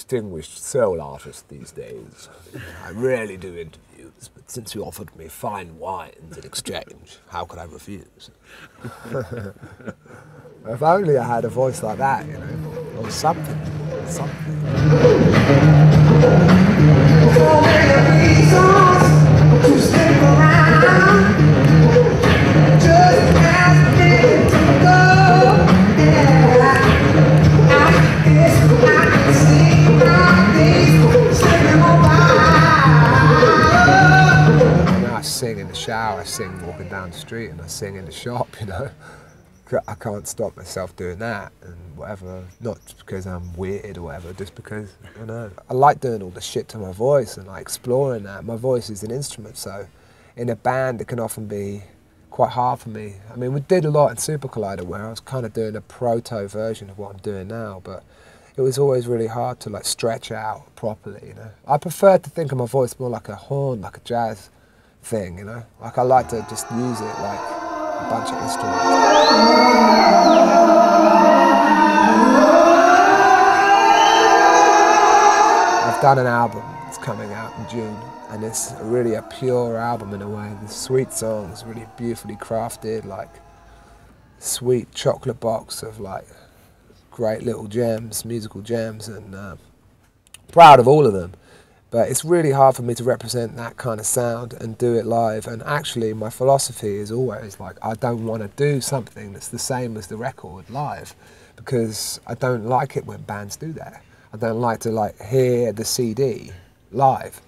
distinguished soul artist these days. I rarely do interviews, but since you offered me fine wines in exchange, how could I refuse? If only I had a voice like that, you know, or something. I sing in the shower, I sing walking down the street, and I sing in the shop, you know. I can't stop myself doing that and whatever, not because I'm weird or whatever, just because, you know, I like doing all the shit to my voice and like exploring that. My voice is an instrument, so in a band it can often be quite hard for me. I mean, we did a lot in Super Collider where I was kind of doing a proto version of what I'm doing now, but it was always really hard to like stretch out properly, you know. I prefer to think of my voice more like a horn, like a jazz thing, you know. Like I like to just use it like a bunch of instruments. I've done an album that's coming out in June, and it's really a pure album in a way. The sweet songs, really beautifully crafted, like sweet chocolate box of like great little gems, musical gems, and proud of all of them. But it's really hard for me to represent that kind of sound and do it live. And actually my philosophy is always like, I don't want to do something that's the same as the record live, because I don't like it when bands do that. I don't like to like hear the CD live.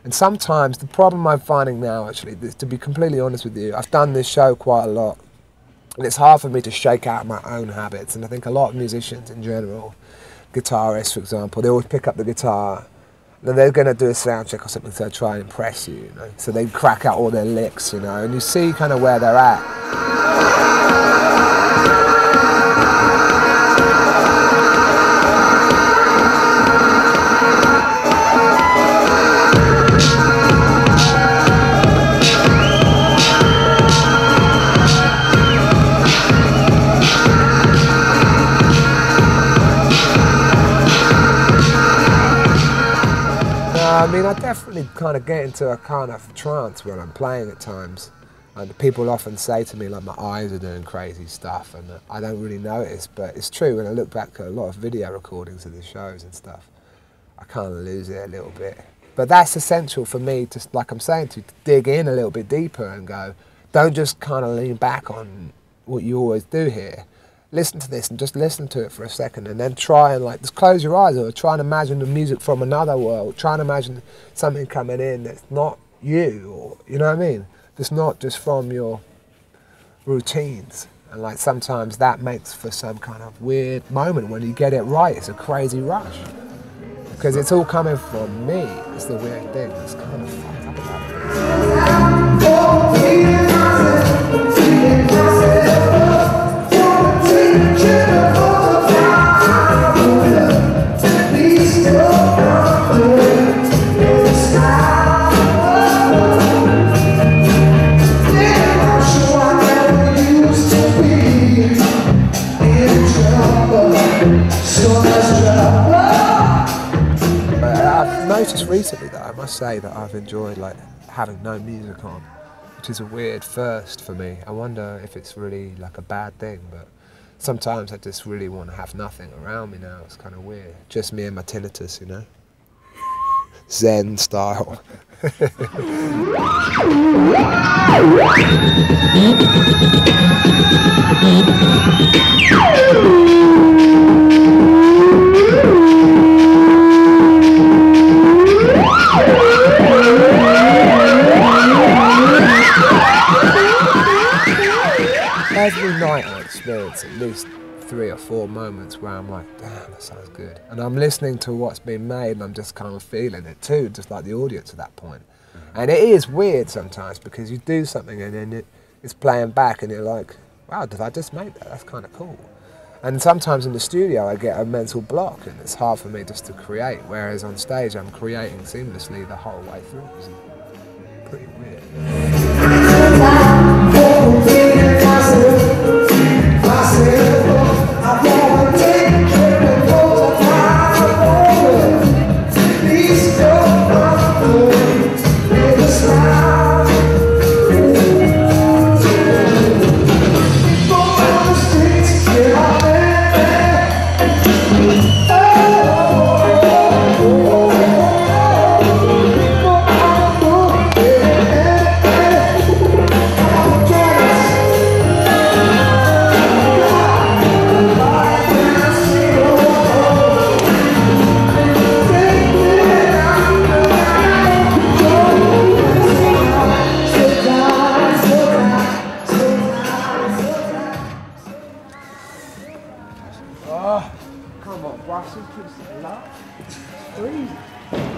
And sometimes the problem I'm finding now, actually, to be completely honest with you, I've done this show quite a lot, and it's hard for me to shake out my own habits. And I think a lot of musicians in general, guitarists for example, they always pick up the guitar, then they're going to do a sound check or something to try and impress you, you know? So they crack out all their licks, you know, and you see kind of where they're at. I mean, I definitely kind of get into a kind of trance when I'm playing at times. And people often say to me, like, my eyes are doing crazy stuff, and I don't really notice, but it's true. When I look back at a lot of video recordings of the shows and stuff, I kind of lose it a little bit. But that's essential for me to, like I'm saying, to dig in a little bit deeper and go, don't just kind of lean back on what you always do here. Listen to this and just listen to it for a second, and then try and like just close your eyes or try and imagine the music from another world. Try and imagine something coming in that's not you, or you know what I mean? It's not just from your routines. And like sometimes that makes for some kind of weird moment when you get it right. It's a crazy rush because it's all coming from me. It's the weird thing. It's kind of fucked up about it. I've noticed recently that I must say that I've enjoyed like having no music on, which is a weird first for me. I wonder if it's really like a bad thing, but sometimes I just really want to have nothing around me now. It's kind of weird. Just me and my tinnitus, you know? Zen style. Every night I experience at least 3 or 4 moments where I'm like, damn, that sounds good. And I'm listening to what's been made and I'm just kind of feeling it too, just like the audience at that point. And it is weird sometimes because you do something and then it's playing back and you're like, wow, did I just make that? That's kind of cool. And sometimes in the studio I get a mental block and it's hard for me just to create, whereas on stage I'm creating seamlessly the whole way through. It's pretty weird. Come on, Brussels, put some love. It's freezing.